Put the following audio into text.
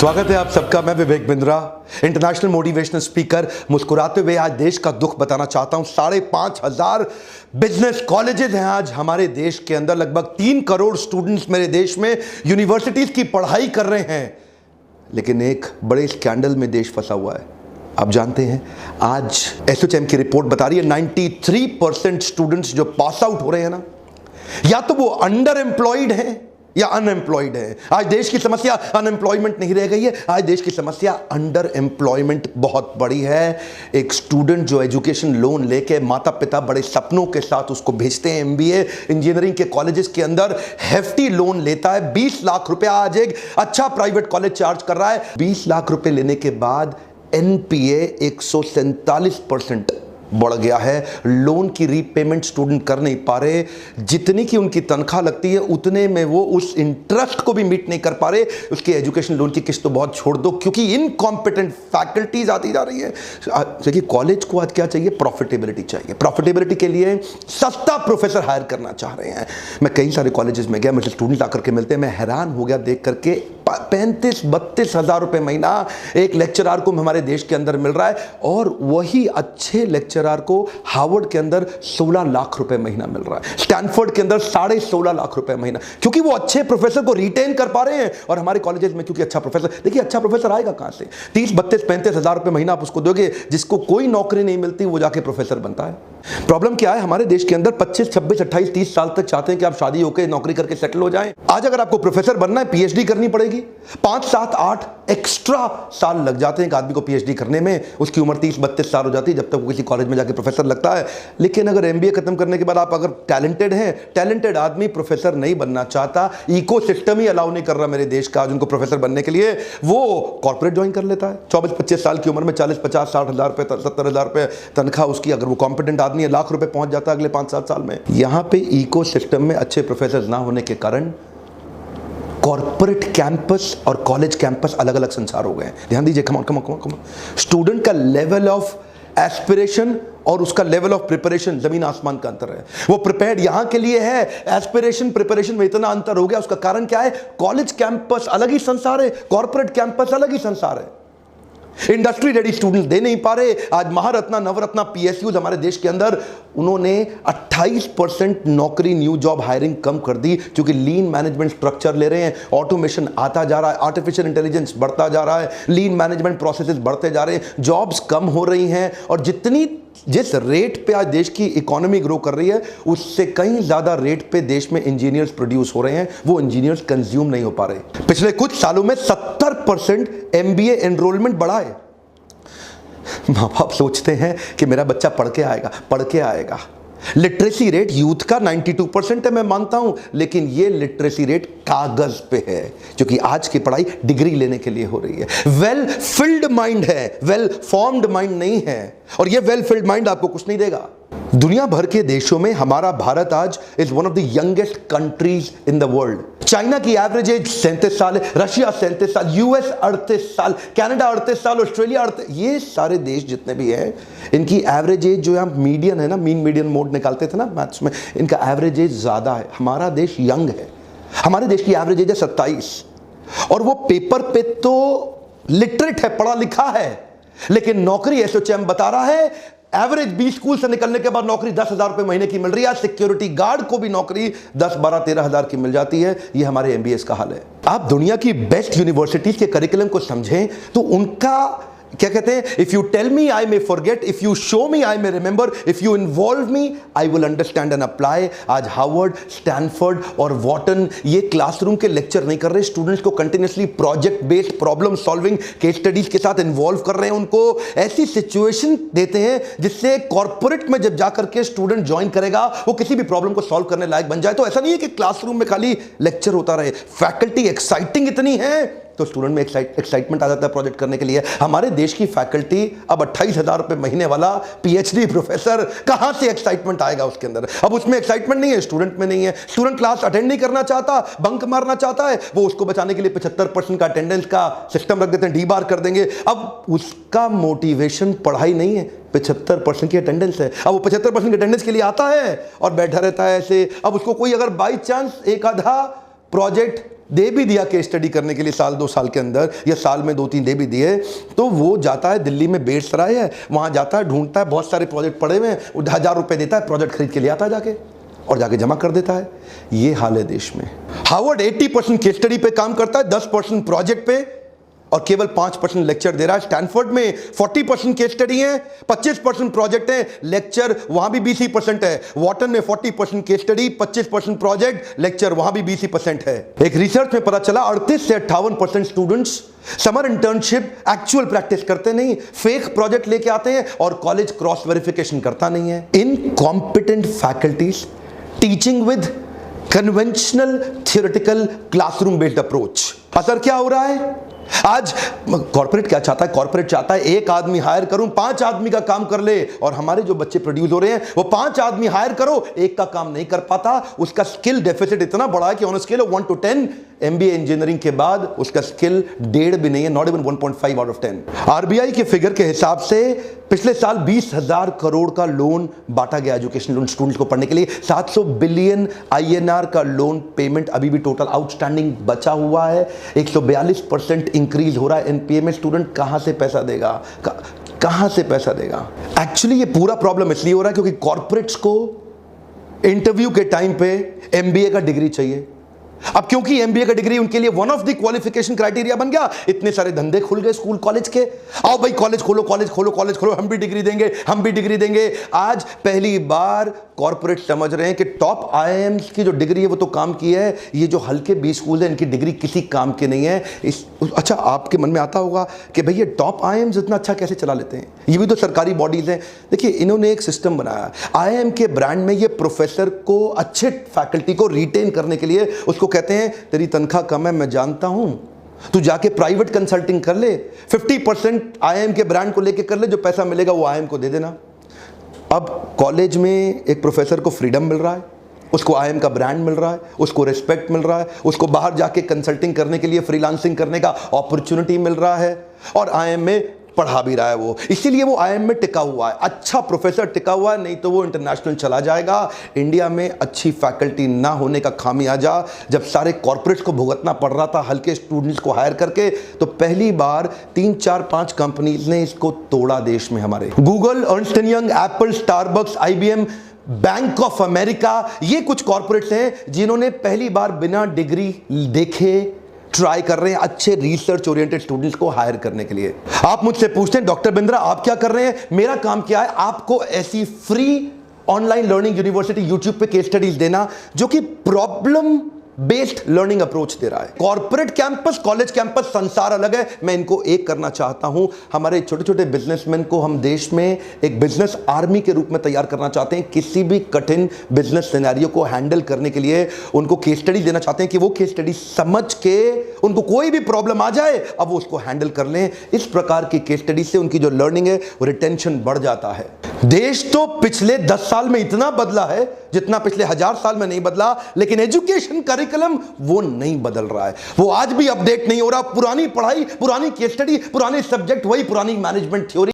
स्वागत है आप सबका। मैं Vivek Bindra, international motivational speaker. मुस्कुराते हुए आज देश का दुख बताना चाहता हूं। 5,500 बिजनेस कॉलेजेस हैं आज हमारे देश के अंदर। लगभग 3 करोड़ स्टूडेंट्स मेरे देश में यूनिवर्सिटीज की पढ़ाई कर रहे हैं, लेकिन एक बड़े स्कैंडल में देश फंसा हुआ है। आप जानते हैं, आज एसोचैम की रिपोर्ट बता रही है 93% स्टूडेंट्स जो पास आउट हो रहे हैं ना, या तो वो अंडर एम्प्लॉयड हैं या अनएम्प्लॉयड है। आज देश की समस्या अनएम्प्लॉयमेंट नहीं रह गई है, आज देश की समस्या अंडर एम्प्लॉयमेंट बहुत बड़ी है। एक स्टूडेंट जो एजुकेशन लोन लेके माता पिता बड़े सपनों के साथ उसको भेजते हैं एमबीए इंजीनियरिंग के कॉलेजेस के अंदर, हेफ्टी लोन लेता है। 20 लाख रुपया आज एक अच्छा प्राइवेट कॉलेज चार्ज कर रहा है। 20 लाख रुपए लेने के बाद एनपीए 147% बढ़ गया है। लोन की रीपेमेंट स्टूडेंट कर नहीं पा रहे। जितनी की उनकी तनख्वाह लगती है उतने में वो उस इंटरेस्ट को भी मीट नहीं कर पा रहे। उसके एजुकेशन लोन की किस्त तो बहुत छोड़ दो, क्योंकि इनकॉम्पिटेंट फैकल्टीज आती जा रही है। देखिए, कॉलेज को आज क्या चाहिए? प्रॉफिटेबिलिटी चाहिए। प्रॉफिटेबिलिटी के लिए सस्ता प्रोफेसर हायर करना चाह रहे हैं। मैं कई सारे कॉलेजेस में गया, मुझे स्टूडेंट आकर के मिलते हैं, मैं हैरान हो गया देख करके। 35-32 हजार रुपए महीना एक लेक्चरर को हमारे देश के अंदर मिल रहा है, और वही अच्छे लेक्चरर को हार्वर्ड के अंदर 16 लाख रुपए महीना मिल रहा है, स्टैनफोर्ड के अंदर 16.5 लाख रुपए महीना, क्योंकि वो अच्छे प्रोफेसर को रिटेन कर पा रहे हैं। और हमारे कॉलेजेस में क्योंकि अच्छा प्रोफेसर, देखिए अच्छा प्रोफेसर आएगा कहां से? 30-32-35 हजार रुपए महीना आप उसको दोगे, जिसको कोई नौकरी नहीं मिलती वो जाके प्रोफेसर बनता है। प्रॉब्लम क्या है? हमारे देश के अंदर 25, 26, 28, 30 साल तक चाहते हैं कि आप शादी होकर नौकरी करके सेटल हो जाएं। आज अगर आपको प्रोफेसर बनना है, पीएचडी करनी पड़ेगी। 5, 7, 8 एक्स्ट्रा साल लग जाते हैं एक आदमी को पीएचडी करने में। उसकी उम्र 30-32 साल हो जाती है जब तक वो किसी कॉलेज में जाके प्रोफेसर लगता है। लेकिन अगर एमबीए खत्म करने के बाद आप अगर टैलेंटेड हैं, टैलेंटेड आदमी प्रोफेसर नहीं बनना चाहता, इकोसिस्टम ही अलाउ नहीं कर रहा मेरे देश का आज उनको प्रोफेसर बनने के लिए, वो कॉर्पोरेट ज्वाइन कर लेता है। 24-25 साल की उम्र में 40-50, 60 हजार रुपए, 70 हजार रुपए तनख्वाह उसकी। अगर वो कॉम्पिटेंट आदमी है, लाख रुपए पहुंच जाता है अगले 5-7 साल में। यहां पे इकोसिस्टम में अच्छे प्रोफेसर ना होने के कारण कॉर्पोरेट कैंपस और कॉलेज कैंपस अलग अलग संसार हो गए हैं। ध्यान दीजिए, कम ऑन। स्टूडेंट का लेवल ऑफ एस्पिरेशन और उसका लेवल ऑफ प्रिपरेशन जमीन आसमान का अंतर है। वो प्रिपेयर्ड यहां के लिए है, एस्पिरेशन प्रिपरेशन में इतना अंतर हो गया। उसका कारण क्या है? कॉलेज कैंपस अलग ही संसार है, कॉर्पोरेट कैंपस अलग ही संसार है। इंडस्ट्री रेडी स्टूडेंट दे नहीं पा रहे। आज महारत्ना, नवरत्ना पीएसयूज हमारे देश के अंदर, उन्होंने 28% नौकरी न्यू जॉब हायरिंग कम कर दी, क्योंकि लीन मैनेजमेंट स्ट्रक्चर ले रहे हैं। ऑटोमेशन आता जा रहा है, आर्टिफिशियल इंटेलिजेंस बढ़ता जा रहा है, लीन मैनेजमेंट प्रोसेसेस बढ़ते जा रहे हैं, जॉब्स कम हो रही हैं। और जिस रेट पे आज देश की इकोनॉमी ग्रो कर रही है, उससे कहीं ज्यादा रेट पे देश में इंजीनियर्स प्रोड्यूस हो रहे हैं। वो इंजीनियर्स कंज्यूम नहीं हो पा रहे। पिछले कुछ सालों में 70% एमबीए एनरोलमेंट बढ़ा है। माँ बाप सोचते हैं कि मेरा बच्चा पढ़ के आएगा। लिटरेसी रेट यूथ का 92% है, मैं मानता हूं, लेकिन ये लिटरेसी रेट कागज पे है, क्योंकि आज की पढ़ाई डिग्री लेने के लिए हो रही है। वेल फिल्ड माइंड है, वेल फॉर्म्ड माइंड नहीं है। और ये वेल फिल्ड माइंड आपको कुछ नहीं देगा। दुनिया भर के देशों में हमारा भारत आज is one of the youngest countries in the world. China की एवरेज एज 37 साल है, रशिया 37 साल, यूएस 38 साल, कनाडा 38 साल, ऑस्ट्रेलिया 38। ये सारे देश जितने भी हैं, इनकी एवरेज एज जो हम मीडियन है ना, मीन मीडियन मोड निकालते थे ना मैथ्स में, इनका एवरेज एज ज्यादा है। हमारा देश यंग है। हमारे देश की एवरेज एज है 27, और वो पेपर पे तो लिटरेट है, पढ़ा लिखा है, लेकिन नौकरी एसोचैम बता रहा है एवरेज 20 स्कूल से निकलने के बाद नौकरी 10,000 रुपए महीने की मिल रही है। सिक्योरिटी गार्ड को भी नौकरी 10, 12, 13 हजार की मिल जाती है। ये हमारे एमबीएस का हाल है। आप दुनिया की बेस्ट यूनिवर्सिटीज के करिकुलम को समझें तो उनका क्या कहते हैं? If you tell me I may forget, if you show me I may remember, if you involve me I will understand and apply. आज हार्वर्ड, स्टैनफोर्ड और वॉटन ये क्लासरूम के लेक्चर नहीं कर रहे, स्टूडेंट्स को continuously project based problem solving case studies के साथ इन्वॉल्व कर रहे हैं। उनको ऐसी सिचुएशन देते हैं जिससे कॉर्पोरेट में जब जाकर के स्टूडेंट ज्वाइन करेगा वो किसी भी प्रॉब्लम को सॉल्व करने लायक बन जाए। तो ऐसा नहीं है कि क्लासरूम में खाली लेक्चर होता रहे। फैकल्टी एक्साइटिंग इतनी है तो स्टूडेंट में एक्साइटमेंट आ जाता है प्रोजेक्ट करने के लिए। हमारे देश की फैकल्टी अब 28,000 रुपए महीने वाला पीएचडी प्रोफेसर, कहां से एक्साइटमेंट आएगा उसके अंदर? अब उसमें एक्साइटमेंट नहीं है, स्टूडेंट में नहीं है। स्टूडेंट क्लास अटेंड नहीं करना चाहता, बंक मारना चाहता है, वो उसको बचाने के लिए 75% का अटेंडेंस का सिस्टम रख देते हैं, डी बार कर देंगे। अब उसका मोटिवेशन पढ़ाई नहीं है, 75% की अटेंडेंस है। अब वो 75% की अटेंडेंस के लिए आता है और बैठा रहता है ऐसे। अब उसको कोई अगर बाई चांस एक आधा प्रोजेक्ट दे भी दिया केस स्टडी करने के लिए साल 2 साल के अंदर, या साल में 2-3 दे भी दिए, तो वो जाता है दिल्ली में बेगूसराय है, वहां जाता है, ढूंढता है, बहुत सारे प्रोजेक्ट पड़े हुए हैं, 1000 रुपए देता है, प्रोजेक्ट खरीद के ले आता है जाके और जाके जमा कर देता है। ये हाल है देश में। हार्वर्ड 80% केस स्टडी पे काम करता है, 10% प्रोजेक्ट पे, और केवल 5% लेक्चर दे रहा है। स्टैनफोर्ड में 40% केस स्टडी है, 25% प्रोजेक्ट है, लेक्चर वहां भी 20% है। वॉटन में 40% केस स्टडी, 25% प्रोजेक्ट, लेक्चर वहां भी 20% है। एक रिसर्च में पता चला 38 से 58% students summer internship actual practice करते नहीं, फेक प्रोजेक्ट लेके आते हैं और कॉलेज क्रॉस वेरिफिकेशन करता नहीं है। Incompetent faculties teaching with conventional theoretical classroom based approach. असर क्या हो रहा है? आज कॉर्पोरेट क्या चाहता है? कॉर्पोरेट चाहता है एक आदमी हायर करूं, 5 आदमी का काम कर ले, और हमारे जो बच्चे प्रोड्यूस हो रहे हैं वो 5 आदमी हायर करो, एक का काम नहीं कर पाता। उसका स्किल डेफिसिट इतना बड़ा है कि on scale of 1 to 10 MBA engineering के बाद उसका स्किल 1.5 भी नहीं है, not even 1.5 out of 10। RBI के फिगर के हिसाब से पिछले साल 20,000 करोड़ का लोन बांटा गया एजुकेशन लोन स्टूडेंट्स को पढ़ने के लिए। 700 बिलियन INR का लोन पेमेंट अभी भी टोटल आउटस्टैंडिंग बचा हुआ है। 142% इंक्रीज हो रहा है एनपीए में। स्टूडेंट कहां से पैसा देगा? कहां से पैसा देगा? एक्चुअली ये पूरा प्रॉब्लम इसलिए हो रहा है क्योंकि कॉर्पोरेट्स को इंटरव्यू के टाइम पे MBA का डिग्री चाहिए। अब क्योंकि MBA का डिग्री उनके लिए one of the qualification criteria बन गया, इतने सारे धंधे खुल गए स्कूल कॉलेज के। आओ भाई कॉलेज खोलो, कॉलेज खोलो, कॉलेज खोलो, हम भी डिग्री देंगे, हम भी डिग्री देंगे। आज पहली बार कॉर्पोरेट समझ रहे हैं कि टॉप IIMs की जो डिग्री है वो तो काम की है, ये जो हल्के बी स्कूल है इनकी डिग्री किसी काम की नहीं है। अच्छा, आपके मन में आता होगा कि भाई ये टॉप IIMs इतना अच्छा कैसे चला लेते हैं? ये भी तो सरकारी बॉडीज हैं। देखिए, इन्होंने एक सिस्टम बनाया IIM के ब्रांड में। ये प्रोफेसर को, अच्छे फैकल्टी को रिटेन करने के लिए उसको कहते हैं तेरी तनख्वाह कम है, मैं जानता हूं, तू जाके प्राइवेट कंसल्टिंग कर ले, 50% IIM के ब्रांड को लेके कर ले, जो पैसा मिलेगा वो IIM को दे देना। अब कॉलेज में एक प्रोफेसर को फ्रीडम मिल रहा है, उसको IIM का ब्रांड मिल रहा है, उसको रिस्पेक्ट मिल रहा है, उसको बाहर जाके कंसल्टिंग करने के लिए, फ्रीलांसिंग करने का अपॉर्चुनिटी मिल रहा है, और IIM में पढ़ा भी रहा है वो। इसीलिए वो IIM में टिका हुआ है। अच्छा प्रोफेसर टिका हुआ है, नहीं तो वो इंटरनेशनल चला जाएगा। इंडिया में अच्छी फैकल्टी ना होने का खामियाजा जब सारे कॉर्पोरेट्स को भुगतना पड़ रहा था हल्के स्टूडेंट्स को हायर करके, तो पहली बार 3, 4, 5 कंपनीज ने इसको तोड़ा देश में हमारे। Google, Ernst and young, Apple, Starbucks, IBM, bank of America, ये कुछ कॉर्पोरेट्स हैं जिन्होंने पहली बार बिना डिग्री देखे ट्राई कर रहे हैं अच्छे रिसर्च ओरिएंटेड स्टूडेंट्स को हायर करने के लिए। आप मुझसे पूछते हैं डॉक्टर बिंद्रा आप क्या कर रहे हैं? मेरा काम क्या है? आपको ऐसी free online learning university YouTube पे केस स्टडीज देना जो कि प्रॉब्लम बेस्ड लर्निंग अप्रोच दे रहा है। कॉर्पोरेट कैंपस, कॉलेज कैंपस, संसार अलग है। मैं इनको एक करना चाहता हूं। हमारे छोटे छोटे बिजनेसमैन को हम देश में एक बिजनेस आर्मी के रूप में तैयार करना चाहते हैं। किसी भी कठिन बिजनेस सिनेरियो को हैंडल करने के लिए उनको केस स्टडी देना चाहते हैं कि वो केस स्टडी समझ के उनको कोई भी प्रॉब्लम आ जाए अब वो उसको हैंडल कर लें। इस प्रकार की केस स्टडी से उनकी जो लर्निंग है वो रिटेंशन बढ़ जाता है। देश तो पिछले 10 साल में इतना बदला है जितना पिछले 1000 साल में नहीं बदला, लेकिन एजुकेशन करिकुलम वो नहीं बदल रहा है। वो आज भी अपडेट नहीं हो रहा। पुरानी पढ़ाई, पुरानी केस स्टडी, पुराने सब्जेक्ट, वही पुरानी मैनेजमेंट थ्योरी।